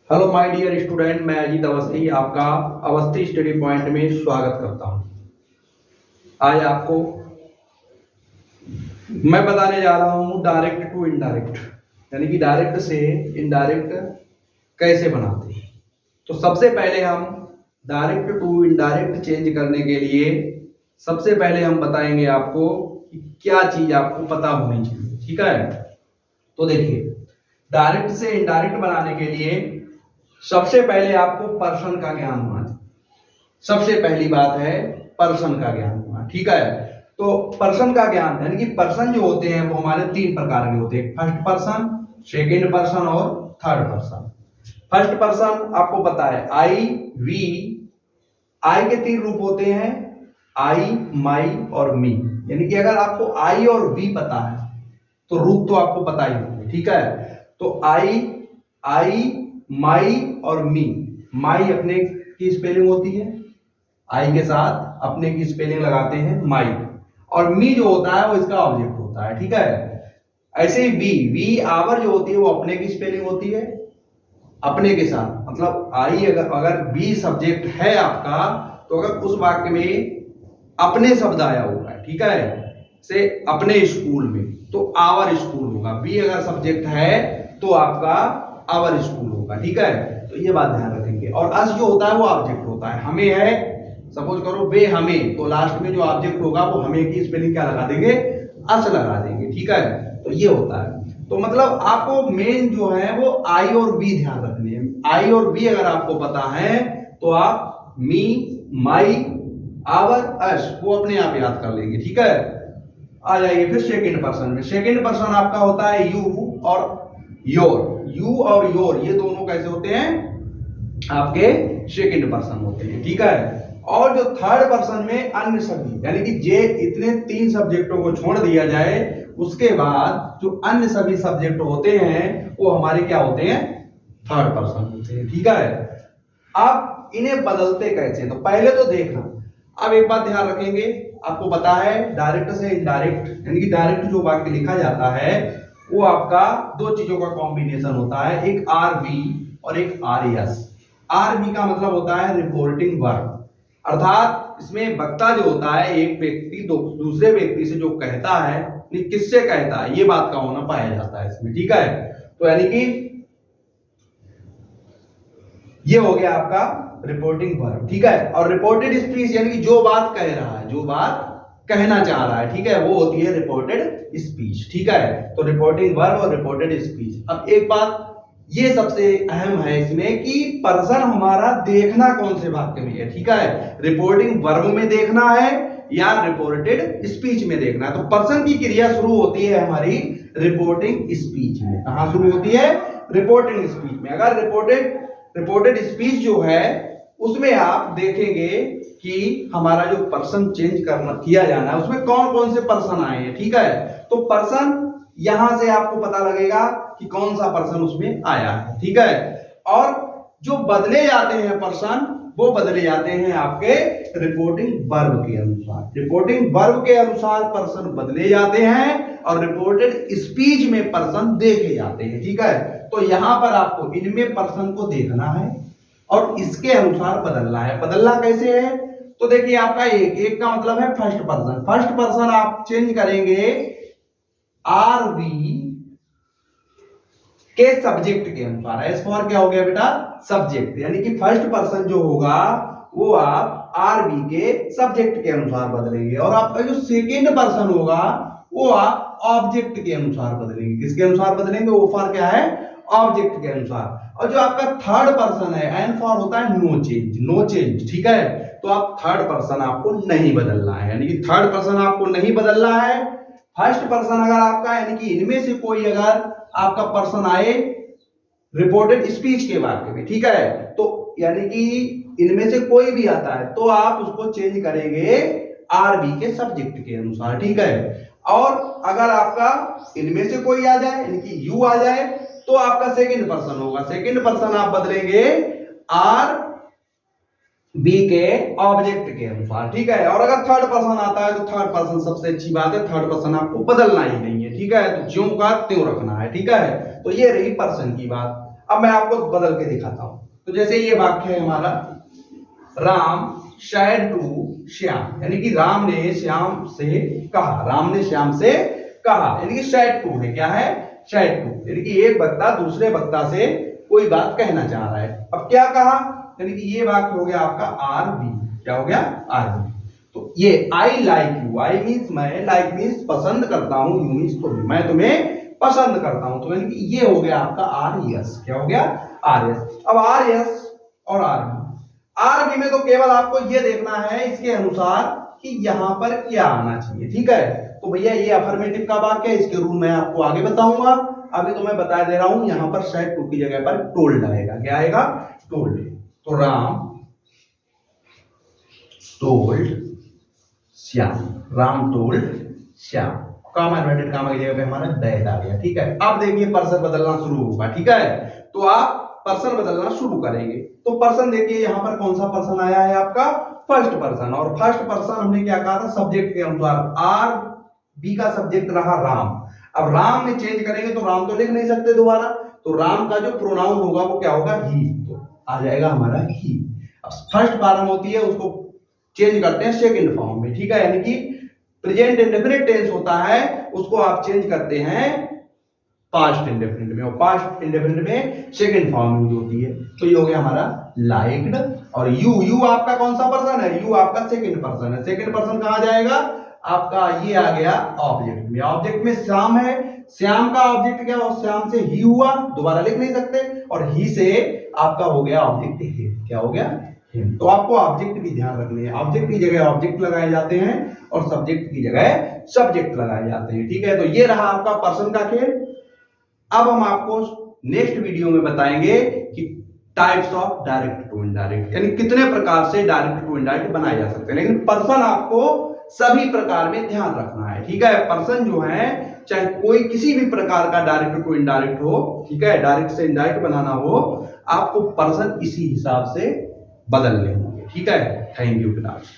Hello my dear student, मैं अजीत अवस्थी आपका Awasthi study point में स्वागत करता हूं। आज आपको मैं बताने जा रहा हूं डायरेक्ट टू इनडायरेक्ट, यानी कि डायरेक्ट से इनडायरेक्ट कैसे बनाते हैं। तो सबसे पहले हम डायरेक्ट टू इनडायरेक्ट चेंज करने के लिए सबसे पहले हम बताएंगे आपको कि क्या चीज आपको पता होनी चाहिए। ठीक है, तो देखिए, डायरेक्ट से इनडायरेक्ट बनाने के लिए सबसे पहले आपको पर्सन का ज्ञान होना चाहिए। सबसे पहली बात है पर्सन का ज्ञान होना। ठीक है, तो पर्सन का ज्ञान यानी कि पर्सन जो होते हैं वो हमारे तीन प्रकार के होते हैं, फर्स्ट पर्सन, सेकंड पर्सन और थर्ड पर्सन। फर्स्ट पर्सन आपको पता है आई, वी। आई के तीन रूप होते हैं, आई, माई और मी। यानी कि अगर आपको आई और वी पता है तो रूप तो आपको पता ही होंगे। ठीक है, तो आई, माई और मी। माई अपने की स्पेलिंग होती है, आई के साथ अपने की स्पेलिंग लगाते हैं माई, और मी जो होता है वो इसका ऑब्जेक्ट होता है। ठीक है, ऐसे ही वी आवर जो होती है वो अपने की स्पेलिंग होती है अपने के साथ, मतलब आई अगर बी सब्जेक्ट है आपका, तो अगर उस वाक्य में अपने शब्द आया हुआ है, ठीक है, से अपने स्कूल में, तो आवर स्कूल होगा। बी अगर सब्जेक्ट है तो आपका आवर स्कूल होगा। ठीक है, तो ये बात ध्यान रखेंगे। और अस जो होता है वो ऑब्जेक्ट होता है, हमें है, सपोज करो वे हमें, तो लास्ट में जो ऑब्जेक्ट होगा वो हमें की स्पेलिंग क्या लगा देंगे, अस लगा देंगे। ठीक है, तो ये होता है। तो मतलब आपको मेन जो है वो आई और वी ध्यान रखने हैं। आई और वी अगर आपको पता है तो आप मी, माई, आवर, अस वो अपने आप याद कर लेंगे। ठीक है, आ जाइए फिर सेकंड पर्सन में। सेकंड पर्सन आपका होता है यू और योर। यू और योर ये दोनों कैसे होते हैं, आपके सेकंड पर्सन होते हैं। ठीक है, और जो थर्ड पर्सन में अन्य सभी, यानी कि जे इतने तीन सब्जेक्टों को छोड़ दिया जाए उसके बाद जो अन्य सभी सब्जेक्ट होते हैं वो हमारे क्या होते हैं, थर्ड पर्सन होते हैं। ठीक है, अब इन्हें बदलते कैसे, तो पहले तो देखना। अब एक बात ध्यान रखेंगे, आपको पता है डायरेक्ट से इनडायरेक्ट, यानी कि डायरेक्ट जो वाक्य लिखा जाता है वो आपका दो चीजों का कॉम्बिनेशन होता है, एक आर बी और एक आर एस। आर बी का मतलब होता है रिपोर्टिंग वर्ब, अर्थात इसमें वक्ता जो होता है एक व्यक्ति दूसरे व्यक्ति से जो कहता है, किससे कहता है, ये बात का होना पाया जाता है इसमें। ठीक है, तो यानी कि ये हो गया आपका रिपोर्टिंग वर्ब। ठीक है, और रिपोर्टेड स्पीच यानी कि जो बात कह रहा है, जो बात कहना चाह रहा है, ठीक है, वो होती है रिपोर्टेड स्पीच। ठीक है, तो रिपोर्टिंग वर्ब और रिपोर्टेड स्पीच। अब एक बात ये सबसे अहम है इसमें कि पर्सन हमारा देखना कौन से वाक्य में है। ठीक है, रिपोर्टिंग वर्ब में देखना है या रिपोर्टेड स्पीच में देखना है। तो पर्सन की क्रिया शुरू होती है हमारी रिपोर्टिंग स्पीच में। कहां शुरू होती है, रिपोर्टिंग स्पीच में। अगर रिपोर्टेड स्पीच जो है उसमें आप देखेंगे कि हमारा जो पर्सन चेंज करना किया जाना है उसमें कौन कौन से पर्सन आए हैं। ठीक है, तो पर्सन यहां से आपको पता लगेगा कि कौन सा पर्सन उसमें आया है। ठीक है, और जो बदले जाते हैं पर्सन वो बदले जाते हैं आपके रिपोर्टिंग वर्ब के अनुसार। रिपोर्टिंग वर्ब के अनुसार पर्सन बदले जाते हैं और रिपोर्टेड स्पीच में पर्सन देखे जाते हैं। ठीक है, तो यहां पर आपको इनमें पर्सन को देखना है और इसके अनुसार बदलना है। बदलना कैसे है, तो देखिए आपका एक का मतलब है फर्स्ट पर्सन। फर्स्ट पर्सन आप चेंज करेंगे आर बी के सब्जेक्ट के अनुसार। एस फॉर क्या हो गया बेटा, सब्जेक्ट, यानी कि फर्स्ट पर्सन जो होगा वो आप आर बी के सब्जेक्ट के अनुसार बदलेंगे, और आपका जो सेकेंड पर्सन होगा वो आप ऑब्जेक्ट के अनुसार बदलेंगे। किसके अनुसार बदलेंगे, ओ फॉर क्या है, ऑब्जेक्ट के अनुसार। और जो आपका थर्ड पर्सन है, एन फॉर होता है नो चेंज, नो चेंज। ठीक है, तो आप थर्ड पर्सन आपको नहीं बदलना है, यानी कि थर्ड पर्सन आपको नहीं बदलना है। फर्स्ट पर्सन अगर आपका, यानी कि इनमें से कोई अगर आपका पर्सन आए रिपोर्टेड स्पीच के वाक्य में, ठीक है, तो यानी कि इनमें से कोई भी आता है तो आप उसको चेंज करेंगे आरबी के सब्जेक्ट के अनुसार। ठीक है, और अगर आपका इनमें से कोई आ जाए, यानी कि यू आ जाए, तो आपका सेकंड पर्सन होगा। सेकंड पर्सन आप बदलेंगे आर बी के ऑब्जेक्ट के अनुसार। ठीक है, और अगर थर्ड पर्सन आता है तो थर्ड पर्सन सबसे अच्छी बात है, थर्ड पर्सन आपको बदलना ही नहीं है। ठीक है, तो ज्यों का त्यों रखना है। ठीक है, तो ये रही पर्सन की बात। अब मैं आपको बदल के दिखाता हूं। तो जैसे ये वाक्य है हमारा, राम said टू श्याम, यानी कि राम ने श्याम से कहा, राम ने श्याम से कहा, यानी कि said टू है, क्या है, said टू, यानी कि एक वक्ता दूसरे वक्ता से कोई बात कहना चाह रहा है। अब क्या कहा, यानी कि ये वाक्य हो गया आपका आर बी, क्या हो गया, आर बी। तो ये I like you, I means मैं, लाइक मीन्स पसंद करता हूं, यू मीन्स तुम, मैं तुम्हें पसंद करता हूं। तो यानी कि ये हो गया आपका आर यस, क्या हो गया, आर यस। अब आर यस और आर बी, आर बी में तो केवल आपको ये देखना है इसके अनुसार कि यहां पर क्या आना चाहिए, ठीक है। तो भैया ये अफर्मेटिव का वाक्य है, इसके रूल मैं आपको आगे बताऊंगा, अभी तो मैं बता दे रहा हूं, यहां पर शायद टू की जगह पर टोल्ड आएगा, क्या आएगा, टोल्ड। तो Ram told Shyam, Ram told Shyam, comma inverted comma की जगह पे हमारा दैट आ गया, ठीक है। अब देखिए पर्सन बदलना शुरू होगा, ठीक है। तो आप पर्सन बदलना शुरू करेंगे। तो पर्सन देखिए यहाँ पर कौन सा पर्सन आया है आपका, फर्स्ट पर्सन, और फर्स्ट पर्सन हमने क्या कहा था, सब्जेक्ट के अनुसार, आर बी का सब्जेक्ट रहा राम। अब राम में चेंज करेंगे तो राम तो लिख नहीं सकते दोबारा, तो राम का जो प्रोनाउन होगा वो क्या होगा, ही, तो आ जाएगा हमारा ही। अब फर्स्ट फॉर्म होती है उसको चेंज करते हैं सेकंड फॉर्म में, ठीक है, यानी कि प्रेजेंट इंडेफिनिट टेंस होता है उसको आप चेंज करते हैं पास्ट इंडेफिनिट में, और पास्ट इंडेफिनिट में सेकंड फॉर्म यूज होती है। तो ये हो गया हमारा लाइक्ड, और यू, यू आपका कौन सा पर्सन है, यू आपका सेकंड पर्सन है। सेकंड पर्सन कहां जाएगा आपका, ये आ गया ऑब्जेक्ट में, ऑब्जेक्ट में श्याम है, श्याम का ऑब्जेक्ट क्या हो, श्याम से ही हुआ, दोबारा लिख नहीं सकते, और ही से आपका हो गया ऑब्जेक्ट हिम, क्या हो गया, हिम। तो आपको ऑब्जेक्ट भी ध्यान रखने हैं, ऑब्जेक्ट की जगह ऑब्जेक्ट लगाए जाते हैं और सब्जेक्ट की जगह सब्जेक्ट लगाए जाते हैं, ठीक है। तो ये रहा आपका पर्सन का खेल। अब हम आपको नेक्स्ट वीडियो में बताएंगे कि types of direct to indirect, यानी कितने प्रकार से डायरेक्ट टू इनडायरेक्ट बनाए जा सकते हैं, लेकिन पर्सन आपको सभी प्रकार में ध्यान रखना है, ठीक है। पर्सन जो है चाहे कोई किसी भी प्रकार का डायरेक्ट टू इनडायरेक्ट हो, ठीक है, डायरेक्ट से इनडायरेक्ट बनाना हो, आपको पर्सन इसी हिसाब से बदलने होंगे, ठीक है। Thank you class.